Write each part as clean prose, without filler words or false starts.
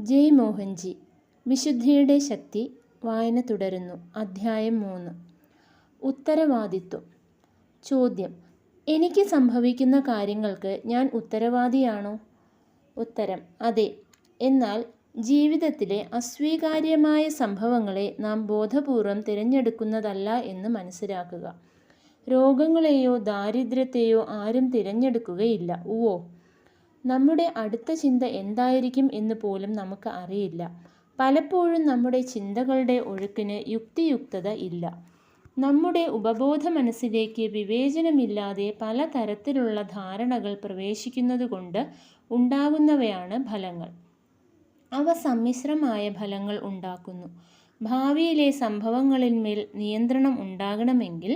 ജയ് മോഹൻജി. വിശുദ്ധിയുടെ ശക്തി. വായന തുടരുന്നു. അധ്യായം 3. ഉത്തരവാദിത്വം. ചോദ്യം: എനിക്ക് സംഭവിക്കുന്ന കാര്യങ്ങൾക്ക് ഞാൻ ഉത്തരവാദിയാണോ? ഉത്തരം: അതെ. എന്നാൽ ജീവിതത്തിലെ അസ്വീകാര്യമായ സംഭവങ്ങളെ നാം ബോധപൂർവം തിരഞ്ഞെടുക്കുന്നതല്ല എന്ന് മനസ്സിലാക്കുക. രോഗങ്ങളെയോ ദാരിദ്ര്യത്തെയോ ആരും തിരഞ്ഞെടുക്കുകയില്ല. ഉവ്വോ, നമ്മുടെ അടുത്ത ചിന്ത എന്തായിരിക്കും എന്ന് പോലും നമുക്ക് അറിയില്ല. പലപ്പോഴും നമ്മുടെ ചിന്തകളുടെ ഒഴുക്കിന് യുക്തിയുക്തത ഇല്ല. നമ്മുടെ ഉപബോധ മനസ്സിലേക്ക് വിവേചനമില്ലാതെ പല തരത്തിലുള്ള ധാരണകൾ പ്രവേശിക്കുന്നതുകൊണ്ട് ഉണ്ടാകുന്നവയാണ് ഫലങ്ങൾ. അവ സമ്മിശ്രമായ ഫലങ്ങൾ ഉണ്ടാക്കുന്നു. ഭാവിയിലെ സംഭവങ്ങളിന്മേൽ നിയന്ത്രണം ഉണ്ടാകണമെങ്കിൽ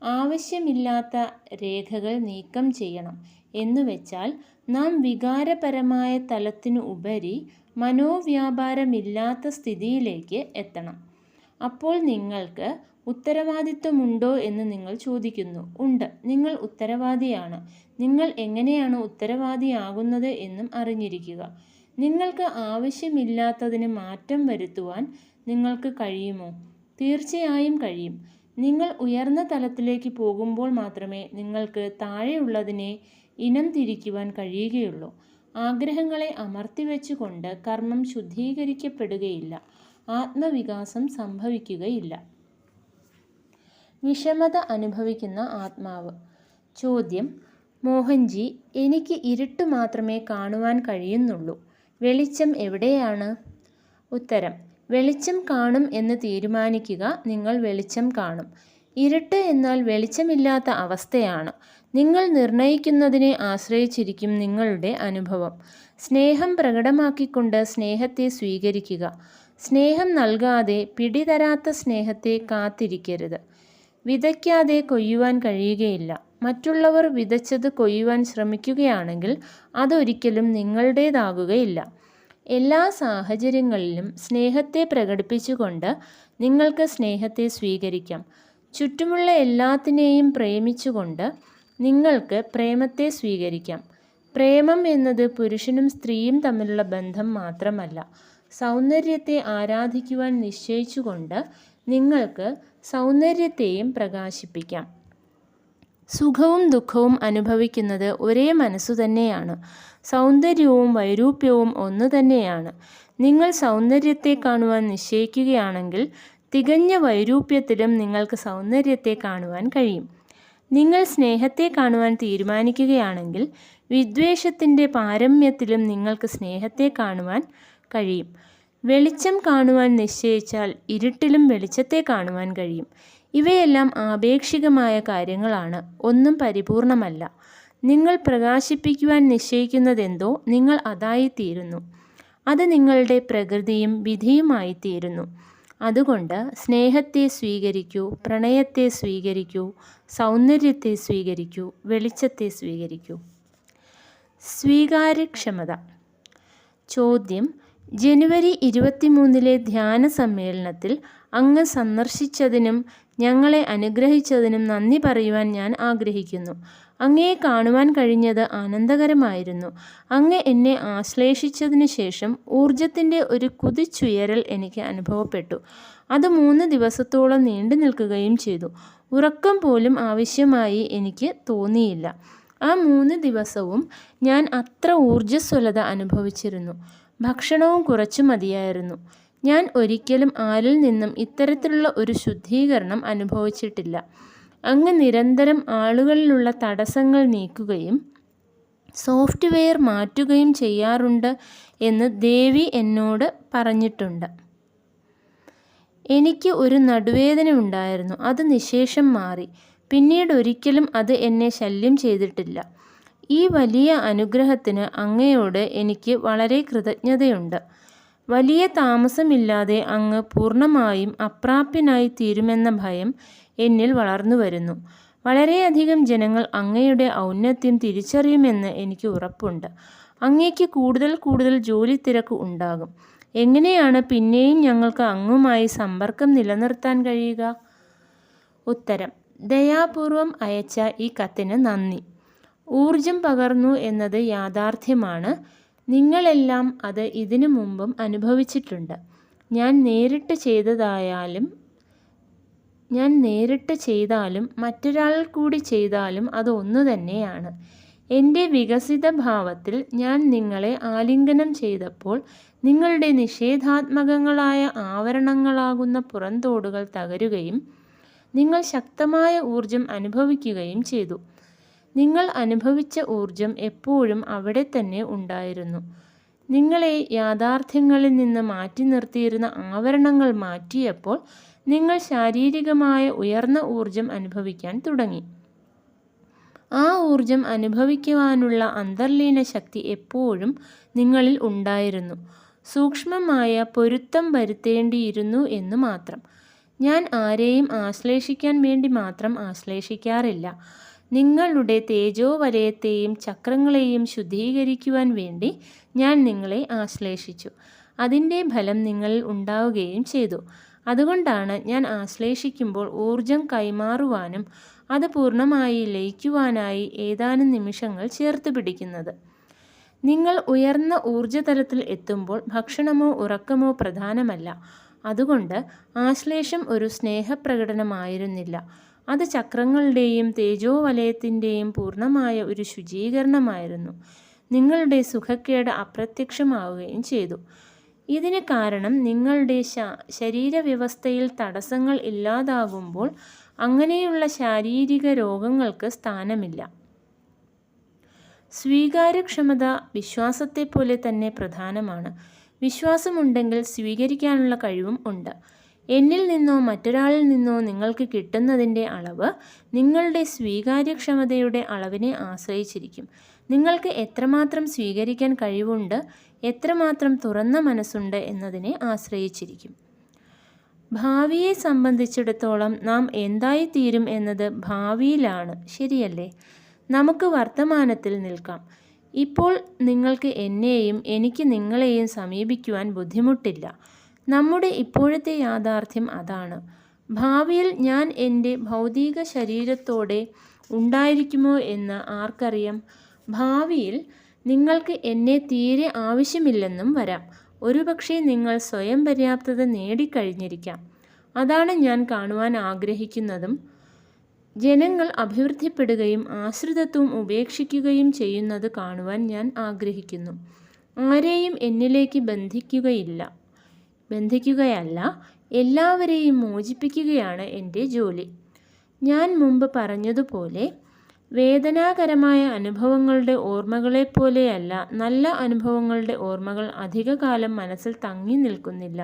ആവശ്യമില്ലാത്ത രേഖകൾ നീക്കം ചെയ്യണം. എന്നുവെച്ചാൽ നാം വികാരപരമായ തലത്തിനു ഉപരി മനോവ്യാപാരമില്ലാത്ത സ്ഥിതിയിലേക്ക് എത്തണം. അപ്പോൾ നിങ്ങൾക്ക് ഉത്തരവാദിത്വമുണ്ടോ എന്ന് നിങ്ങൾ ചോദിക്കുന്നു. ഉണ്ട്, നിങ്ങൾ ഉത്തരവാദിയാണ്. നിങ്ങൾ എങ്ങനെയാണ് ഉത്തരവാദിയാകുന്നത് എന്നും അറിഞ്ഞിരിക്കുക. നിങ്ങൾക്ക് ആവശ്യമില്ലാത്തതിന് മാറ്റം വരുത്തുവാൻ നിങ്ങൾക്ക് കഴിയുമോ? തീർച്ചയായും കഴിയും. നിങ്ങൾ ഉയർന്ന തലത്തിലേക്ക് പോകുമ്പോൾ മാത്രമേ നിങ്ങൾക്ക് താഴെയുള്ളതിനെ ഇനം തിരിക്കുവാൻ കഴിയുകയുള്ളൂ. ആഗ്രഹങ്ങളെ അമർത്തിവെച്ചുകൊണ്ട് കർമ്മം ശുദ്ധീകരിക്കപ്പെടുകയില്ല. ആത്മവികാസം സംഭവിക്കുകയില്ല. വിഷമത അനുഭവിക്കുന്ന ആത്മാവ്. ചോദ്യം: മോഹൻജി, എനിക്ക് ഇരുട്ട് മാത്രമേ കാണുവാൻ കഴിയുന്നുള്ളൂ. വെളിച്ചം എവിടെയാണ്? ഉത്തരം: വെളിച്ചം കാണും എന്ന് തീരുമാനിക്കുക. നിങ്ങൾ വെളിച്ചം കാണും. ഇരുട്ട് എന്നാൽ വെളിച്ചമില്ലാത്ത അവസ്ഥയാണ്. നിങ്ങൾ നിർണയിക്കുന്നതിനെ ആശ്രയിച്ചിരിക്കും നിങ്ങളുടെ അനുഭവം. സ്നേഹം പ്രകടമാക്കിക്കൊണ്ട് സ്നേഹത്തെ സ്വീകരിക്കുക. സ്നേഹം നൽകാതെ പിടിതരാത്ത സ്നേഹത്തെ കാത്തിരിക്കരുത്. വിതയ്ക്കാതെ കൊയ്യുവാൻ കഴിയുകയില്ല. മറ്റുള്ളവർ വിതച്ചത് കൊയ്യുവാൻ ശ്രമിക്കുകയാണെങ്കിൽ അതൊരിക്കലും നിങ്ങളുടേതാകുകയില്ല. എല്ലാ സാഹചര്യങ്ങളിലും സ്നേഹത്തെ പ്രകടിപ്പിച്ചുകൊണ്ട് നിങ്ങൾക്ക് സ്നേഹത്തെ സ്വീകരിക്കാം. ചുറ്റുമുള്ള എല്ലാത്തിനെയും പ്രേമിച്ചുകൊണ്ട് നിങ്ങൾക്ക് പ്രേമത്തെ സ്വീകരിക്കാം. പ്രേമം എന്നത് പുരുഷനും സ്ത്രീയും തമ്മിലുള്ള ബന്ധം മാത്രമല്ല. സൗന്ദര്യത്തെ ആരാധിക്കുവാൻ നിശ്ചയിച്ചുകൊണ്ട് നിങ്ങൾക്ക് സൗന്ദര്യത്തെയും പ്രകാശിപ്പിക്കാം. സുഖവും ദുഃഖവും അനുഭവിക്കുന്നത് ഒരേ മനസ്സു തന്നെയാണ്. സൗന്ദര്യവും വൈരൂപ്യവും ഒന്നു തന്നെയാണ്. നിങ്ങൾ സൗന്ദര്യത്തെ കാണുവാൻ നിശ്ചയിക്കുകയാണെങ്കിൽ തികഞ്ഞ വൈരൂപ്യത്തിലും നിങ്ങൾക്ക് സൗന്ദര്യത്തെ കാണുവാൻ കഴിയും. നിങ്ങൾ സ്നേഹത്തെ കാണുവാൻ തീരുമാനിക്കുകയാണെങ്കിൽ വിദ്വേഷത്തിൻ്റെ പാരമ്യത്തിലും നിങ്ങൾക്ക് സ്നേഹത്തെ കാണുവാൻ കഴിയും. വെളിച്ചം കാണുവാൻ നിശ്ചയിച്ചാൽ ഇരുട്ടിലും വെളിച്ചത്തെ കാണുവാൻ കഴിയും. ഇവയെല്ലാം ആപേക്ഷികമായ കാര്യങ്ങളാണ്. ഒന്നും പരിപൂർണമല്ല. നിങ്ങൾ പ്രകാശിപ്പിക്കുവാൻ നിശ്ചയിക്കുന്നതെന്തോ നിങ്ങൾ അതായിത്തീരുന്നു. അത് നിങ്ങളുടെ പ്രകൃതിയും വിധിയുമായിത്തീരുന്നു. അതുകൊണ്ട് സ്നേഹത്തെ സ്വീകരിക്കൂ, പ്രണയത്തെ സ്വീകരിക്കൂ, സൗന്ദര്യത്തെ സ്വീകരിക്കൂ, വെളിച്ചത്തെ സ്വീകരിക്കൂ. സ്വീകാര്യക്ഷമത. ചോദ്യം: ജനുവരി 23 ധ്യാന സമ്മേളനത്തിൽ അങ്ങ് സന്ദർശിച്ചതിനും ഞങ്ങളെ അനുഗ്രഹിച്ചതിനും നന്ദി പറയുവാൻ ഞാൻ ആഗ്രഹിക്കുന്നു. അങ്ങയെ കാണുവാൻ കഴിഞ്ഞത് ആനന്ദകരമായിരുന്നു. അങ്ങ് എന്നെ ആശ്ലേഷിച്ചതിനു ശേഷം ഊർജത്തിൻ്റെ ഒരു കുതിച്ചുയരൽ എനിക്ക് അനുഭവപ്പെട്ടു. അത് 3 ദിവസത്തോളം നീണ്ടു നിൽക്കുകയും ചെയ്തു. ഉറക്കം പോലും ആവശ്യമായി എനിക്ക് തോന്നിയില്ല. ആ 3 ദിവസവും ഞാൻ അത്ര ഊർജ്ജസ്വലത അനുഭവിച്ചിരുന്നു. ഭക്ഷണവും കുറച്ചു മതിയായിരുന്നു. ഞാൻ ഒരിക്കലും ആരിൽ നിന്നും ഇത്തരത്തിലുള്ള ഒരു ശുദ്ധീകരണം അനുഭവിച്ചിട്ടില്ല. അങ്ങ് നിരന്തരം ആളുകളിലുള്ള തടസ്സങ്ങൾ നീക്കുകയും സോഫ്റ്റ്വെയർ മാറ്റുകയും ചെയ്യാറുണ്ട് എന്ന് ദേവി എന്നോട് പറഞ്ഞിട്ടുണ്ട്. എനിക്ക് ഒരു നടുവേദന ഉണ്ടായിരുന്നു. അത് നിശേഷം മാറി. പിന്നീട് ഒരിക്കലും അത് എന്നെ ശല്യം ചെയ്തിട്ടില്ല. ഈ വലിയ അനുഗ്രഹത്തിന് അങ്ങയോട് എനിക്ക് വളരെ കൃതജ്ഞതയുണ്ട്. വലിയ താമസമില്ലാതെ അങ്ങ് പൂർണ്ണമായും അപ്രാപ്യനായി തീരുമെന്ന ഭയം എന്നിൽ വളർന്നു വരുന്നു. വളരെയധികം ജനങ്ങൾ അങ്ങയുടെ ഔന്നത്യം തിരിച്ചറിയുമെന്ന് എനിക്ക് ഉറപ്പുണ്ട്. അങ്ങേക്ക് കൂടുതൽ കൂടുതൽ ജോലി തിരക്ക് ഉണ്ടാകും. എങ്ങനെയാണ് പിന്നെയും ഞങ്ങൾക്ക് അങ്ങുമായി സമ്പർക്കം നിലനിർത്താൻ കഴിയുക? ഉത്തരം: ദയാപൂർവം അയച്ച ഈ കത്തിന് നന്ദി. ഊർജം പകർന്നു എന്നത് യാഥാർത്ഥ്യമാണ്. നിങ്ങളെല്ലാം അത് ഇതിനു മുമ്പും അനുഭവിച്ചിട്ടുണ്ട്. ഞാൻ നേരിട്ട് ചെയ്താലും മറ്റൊരാൾ കൂടി ചെയ്താലും അത് ഒന്നു തന്നെയാണ്. എൻ്റെ വികസിത ഭാവത്തിൽ ഞാൻ നിങ്ങളെ ആലിംഗനം ചെയ്തപ്പോൾ നിങ്ങളുടെ നിഷേധാത്മകങ്ങളായ ആവരണങ്ങളാകുന്ന പുറന്തോടുകൾ തകരുകയും നിങ്ങൾ ശക്തമായ ഊർജം അനുഭവിക്കുകയും ചെയ്തു. നിങ്ങൾ അനുഭവിച്ച ഊർജം എപ്പോഴും അവിടെ തന്നെ ഉണ്ടായിരുന്നു. നിങ്ങളെ യാഥാർത്ഥ്യങ്ങളിൽ നിന്ന് മാറ്റി നിർത്തിയിരുന്ന ആവരണങ്ങൾ മാറ്റിയപ്പോൾ നിങ്ങൾ ശാരീരികമായ ഉയർന്ന ഊർജം അനുഭവിക്കാൻ തുടങ്ങി. ആ ഊർജം അനുഭവിക്കുവാനുള്ള അന്തർലീന ശക്തി എപ്പോഴും നിങ്ങളിൽ ഉണ്ടായിരുന്നു. സൂക്ഷ്മമായ പൊരുത്തം വരുത്തേണ്ടിയിരുന്നു എന്ന് മാത്രം. ഞാൻ ആരെയും ആശ്ലേഷിക്കാൻ വേണ്ടി മാത്രം ആശ്ലേഷിക്കാറില്ല. നിങ്ങളുടെ തേജോവലയത്തെയും ചക്രങ്ങളെയും ശുദ്ധീകരിക്കുവാൻ വേണ്ടി ഞാൻ നിങ്ങളെ ആശ്ലേഷിച്ചു. അതിൻ്റെ ഫലം നിങ്ങളിൽ ഉണ്ടാവുകയും ചെയ്തു. അതുകൊണ്ടാണ് ഞാൻ ആശ്ലേഷിക്കുമ്പോൾ ഊർജം കൈമാറുവാനും അത് പൂർണ്ണമായി ലയിക്കുവാനായി ഏതാനും നിമിഷങ്ങൾ ചേർത്ത് പിടിക്കുന്നത്. നിങ്ങൾ ഉയർന്ന ഊർജതലത്തിൽ എത്തുമ്പോൾ ഭക്ഷണമോ ഉറക്കമോ പ്രധാനമല്ല. അതുകൊണ്ട് ആശ്ലേഷം ഒരു സ്നേഹപ്രകടനമായിരുന്നില്ല. അത് ചക്രങ്ങളുടെയും തേജോവലയത്തിൻ്റെയും പൂർണ്ണമായ ഒരു ശുചീകരണമായിരുന്നു. നിങ്ങളുടെ സുഖക്കേട് അപ്രത്യക്ഷമാവുകയും ചെയ്തു. ഇതിന് കാരണം നിങ്ങളുടെ ശരീരവ്യവസ്ഥയിൽ തടസ്സങ്ങൾ ഇല്ലാതാകുമ്പോൾ അങ്ങനെയുള്ള ശാരീരിക രോഗങ്ങൾക്ക് സ്ഥാനമില്ല. സ്വീകാര്യക്ഷമത വിശ്വാസത്തെപ്പോലെ തന്നെ പ്രധാനമാണ്. വിശ്വാസമുണ്ടെങ്കിൽ സ്വീകരിക്കാനുള്ള കഴിവും ഉണ്ട്. എന്നിൽ നിന്നോ മറ്റൊരാളിൽ നിന്നോ നിങ്ങൾക്ക് കിട്ടുന്നതിൻ്റെ അളവ് നിങ്ങളുടെ സ്വീകാര്യക്ഷമതയുടെ അളവിനെ ആശ്രയിച്ചിരിക്കും. നിങ്ങൾക്ക് എത്രമാത്രം സ്വീകരിക്കാൻ കഴിവുണ്ട്, എത്രമാത്രം തുറന്ന മനസ്സുണ്ട് എന്നതിനെ ആശ്രയിച്ചിരിക്കും. ഭാവിയെ സംബന്ധിച്ചിടത്തോളം നാം എന്തായിത്തീരും എന്നത് ഭാവിയിലാണ്, ശരിയല്ലേ? നമുക്ക് വർത്തമാനത്തിൽ നിൽക്കാം. ഇപ്പോൾ നിങ്ങൾക്ക് എന്നെയും എനിക്ക് നിങ്ങളെയും സമീപിക്കുവാൻ ബുദ്ധിമുട്ടില്ല. നമ്മുടെ ഇപ്പോഴത്തെ യാഥാർത്ഥ്യം അതാണ്. ഭാവിയിൽ ഞാൻ എൻ്റെ ഭൗതിക ശരീരത്തോടെ ഉണ്ടായിരിക്കുമോ എന്ന് ആർക്കറിയാം? ഭാവിയിൽ നിങ്ങൾക്ക് എന്നെ തീരെ ആവശ്യമില്ലെന്നും വരാം. ഒരുപക്ഷെ നിങ്ങൾ സ്വയം പര്യാപ്തത നേടിക്കഴിഞ്ഞിരിക്കാം. അതാണ് ഞാൻ കാണുവാൻ ആഗ്രഹിക്കുന്നതും. ജനങ്ങൾ അഭിവൃദ്ധിപ്പെടുകയും ആശ്രിതത്വം ഉപേക്ഷിക്കുകയും ചെയ്യുന്നത് കാണുവാൻ ഞാൻ ആഗ്രഹിക്കുന്നു. ആരെയും എന്നിലേക്ക് ബന്ധിക്കുകയല്ല, എല്ലാവരെയും മോചിപ്പിക്കുകയാണ് എൻ്റെ ജോലി. ഞാൻ മുമ്പ് പറഞ്ഞതുപോലെ വേദനാകരമായ അനുഭവങ്ങളുടെ ഓർമ്മകളെപ്പോലെയല്ല നല്ല അനുഭവങ്ങളുടെ ഓർമ്മകൾ അധികകാലം മനസ്സിൽ തങ്ങി നിൽക്കുന്നില്ല.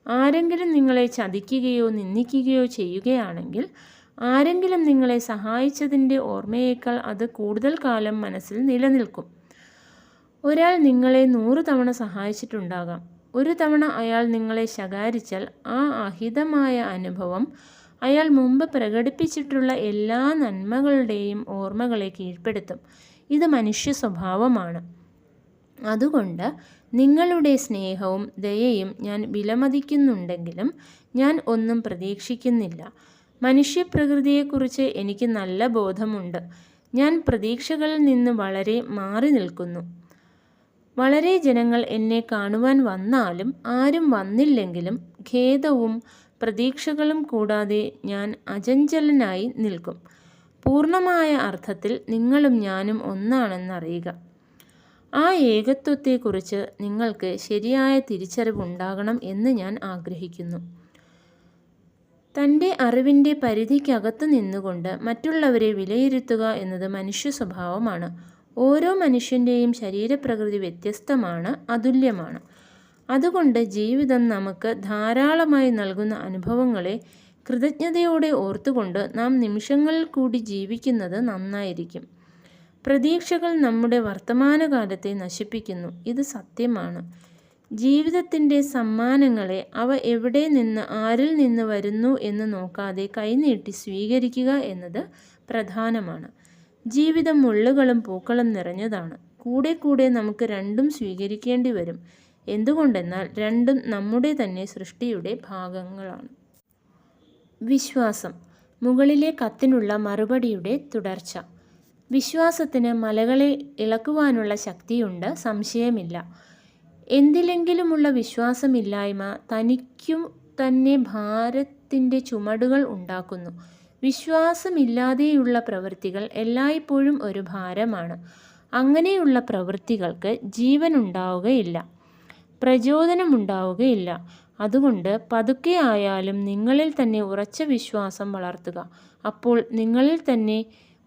ആരെങ്കിലും നിങ്ങളെ ചതിക്കുകയോ നിന്ദിക്കുകയോ ചെയ്യുകയാണെങ്കിൽ ആരെങ്കിലും നിങ്ങളെ സഹായിച്ചതിൻ്റെ ഓർമ്മയേക്കാൾ അത് കൂടുതൽ കാലം മനസ്സിൽ നിലനിൽക്കും. ഒരാൾ നിങ്ങളെ 100 തവണ സഹായിച്ചിട്ടുണ്ടാകാം. ഒരു തവണ അയാൾ നിങ്ങളെ ശകാരിച്ചാൽ ആ അഹിതമായ അനുഭവം അയാൾ മുമ്പ് പ്രകടിപ്പിച്ചിട്ടുള്ള എല്ലാ നന്മകളുടെയും ഓർമ്മകളെ കീഴ്പ്പെടുത്തും. ഇത് മനുഷ്യ സ്വഭാവമാണ്. അതുകൊണ്ട് നിങ്ങളുടെ സ്നേഹവും ദയയും ഞാൻ വിലമതിക്കുന്നുണ്ടെങ്കിലും ഞാൻ ഒന്നും പ്രതീക്ഷിക്കുന്നില്ല. മനുഷ്യപ്രകൃതിയെക്കുറിച്ച് എനിക്ക് നല്ല ബോധമുണ്ട്. ഞാൻ പ്രതീക്ഷകളിൽ നിന്ന് വളരെ മാറി നിൽക്കുന്നു. വളരെ ജനങ്ങൾ എന്നെ കാണുവാൻ വന്നാലും ആരും വന്നില്ലെങ്കിലും ഖേദവും പ്രതീക്ഷകളും കൂടാതെ ഞാൻ അചഞ്ചലനായി നിൽക്കും. പൂർണ്ണമായ അർത്ഥത്തിൽ നിങ്ങളും ഞാനും ഒന്നാണെന്നറിയുക. ആ ഏകത്വത്തെക്കുറിച്ച് നിങ്ങൾക്ക് ശരിയായ തിരിച്ചറിവുണ്ടാകണം എന്ന് ഞാൻ ആഗ്രഹിക്കുന്നു. തൻ്റെ അറിവിൻ്റെ പരിധിക്കകത്ത് നിന്നുകൊണ്ട് മറ്റുള്ളവരെ വിലയിരുത്തുക എന്നത് മനുഷ്യ സ്വഭാവമാണ്. ഓരോ മനുഷ്യൻ്റെയും ശരീരപ്രകൃതി വ്യത്യസ്തമാണ്, അതുല്യമാണ്. അതുകൊണ്ട് ജീവിതം നമുക്ക് ധാരാളമായി നൽകുന്ന അനുഭവങ്ങളെ കൃതജ്ഞതയോടെ ഓർത്തുകൊണ്ട് നാം നിമിഷങ്ങളിൽ കൂടി ജീവിക്കുന്നത് നന്നായിരിക്കും. പ്രതീക്ഷകൾ നമ്മുടെ വർത്തമാനകാലത്തെ നശിപ്പിക്കുന്നു. ഇത് സത്യമാണ്. ജീവിതത്തിൻ്റെ സമ്മാനങ്ങളെ അവ എവിടെ നിന്ന് ആരിൽ നിന്ന് വരുന്നു എന്ന് നോക്കാതെ കൈനീട്ടി സ്വീകരിക്കുക എന്നത് പ്രധാനമാണ്. ജീവിതം മുള്ളുകളും പൂക്കളും നിറഞ്ഞതാണ്. കൂടെ കൂടെ നമുക്ക് രണ്ടും സ്വീകരിക്കേണ്ടി വരും. എന്തുകൊണ്ടെന്നാൽ രണ്ടും നമ്മുടെ തന്നെ സൃഷ്ടിയുടെ ഭാഗങ്ങളാണ്. വിശ്വാസം. മുകളിലെ കത്തിനുള്ള മറുപടിയുടെ തുടർച്ച. വിശ്വാസത്തിന് മലകളെ ഇളക്കുവാനുള്ള ശക്തിയുണ്ട്, സംശയമില്ല. എന്തിലെങ്കിലുമുള്ള വിശ്വാസമില്ലായ്മ തനിക്കും തന്നെ ഭാരത്തിൻ്റെ ചുമടുകൾ ഉണ്ടാക്കുന്നു. വിശ്വാസമില്ലാതെയുള്ള പ്രവൃത്തികൾ എല്ലായ്പ്പോഴും ഒരു ഭാരമാണ്. അങ്ങനെയുള്ള പ്രവൃത്തികൾക്ക് ജീവനുണ്ടാവുകയില്ല, പ്രചോദനമുണ്ടാവുകയില്ല. അതുകൊണ്ട് പതുക്കെ ആയാലും നിങ്ങളിൽ തന്നെ ഉറച്ച വിശ്വാസം വളർത്തുക. അപ്പോൾ നിങ്ങളിൽ തന്നെ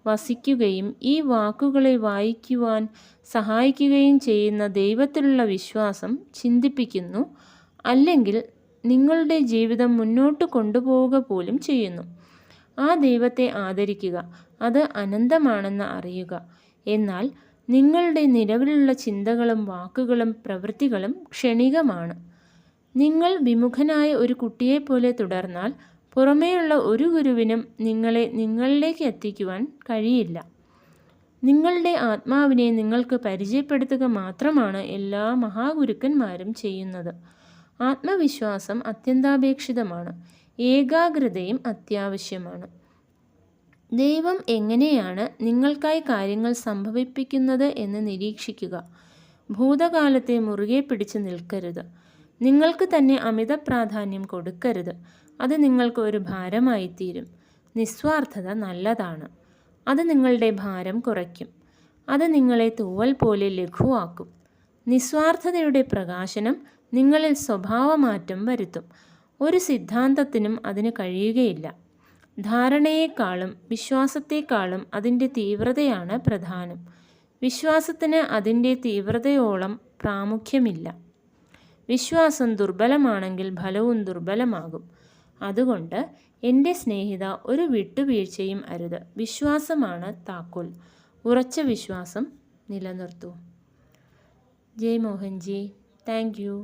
വസിക്കുകയും ഈ വാക്കുകളെ വായിക്കുവാൻ സഹായിക്കുകയും ചെയ്യുന്ന ദൈവത്തിലുള്ള വിശ്വാസം ചിന്തിപ്പിക്കുന്നു, അല്ലെങ്കിൽ നിങ്ങളുടെ ജീവിതം മുന്നോട്ട് കൊണ്ടുപോവുക പോലും ചെയ്യുന്നു. ആ ദൈവത്തെ ആദരിക്കുക, അത് അനന്തമാണെന്ന് അറിയുക. എന്നാൽ നിങ്ങളുടെ നിലവിലുള്ള ചിന്തകളും വാക്കുകളും പ്രവൃത്തികളും ക്ഷണികമാണ്. നിങ്ങൾ വിമുഖനായ ഒരു കുട്ടിയെപ്പോലെ തുടർന്നാൽ പുറമേയുള്ള ഒരു ഗുരുവിനും നിങ്ങളെ നിങ്ങളിലേക്ക് എത്തിക്കുവാൻ കഴിയില്ല. നിങ്ങളുടെ ആത്മാവിനെ നിങ്ങൾക്ക് പരിചയപ്പെടുത്തുക മാത്രമാണ് എല്ലാ മഹാഗുരുക്കന്മാരും ചെയ്യുന്നത്. ആത്മവിശ്വാസം അത്യന്താപേക്ഷിതമാണ്. ഏകാഗ്രതയും അത്യാവശ്യമാണ്. ദൈവം എങ്ങനെയാണ് നിങ്ങൾക്കായി കാര്യങ്ങൾ സംഭവിപ്പിക്കുന്നത് എന്ന് നിരീക്ഷിക്കുക. ഭൂതകാലത്തെ മുറുകെ പിടിച്ച് നിൽക്കരുത്. നിങ്ങൾക്ക് തന്നെ അമിത പ്രാധാന്യം കൊടുക്കരുത്. അത് നിങ്ങൾക്ക് ഒരു ഭാരമായിത്തീരും. നിസ്വാർത്ഥത നല്ലതാണ്. അത് നിങ്ങളുടെ ഭാരം കുറയ്ക്കും. അത് നിങ്ങളെ തൂവൽ പോലെ ലഘുവാക്കും. നിസ്വാർത്ഥതയുടെ പ്രകാശനം നിങ്ങളിൽ സ്വഭാവമാറ്റം വരുത്തും. ഒരു സിദ്ധാന്തത്തിനും അതിന് കഴിയുകയില്ല. ധാരണയെക്കാളും വിശ്വാസത്തെക്കാളും അതിൻ്റെ തീവ്രതയാണ് പ്രധാനം. വിശ്വാസത്തിന് അതിൻ്റെ തീവ്രതയോളം പ്രാമുഖ്യമില്ല. വിശ്വാസം ദുർബലമാണെങ്കിൽ ഫലവും ദുർബലമാകും. അതുകൊണ്ട് എൻ്റെ സ്നേഹിത, ഒരു വിട്ടുവീഴ്ചയും അരുത്. വിശ്വാസമാണ് താക്കോൽ. ഉറച്ച വിശ്വാസം നിലനിർത്തൂ. ജയ് മോഹൻജി. Thank U.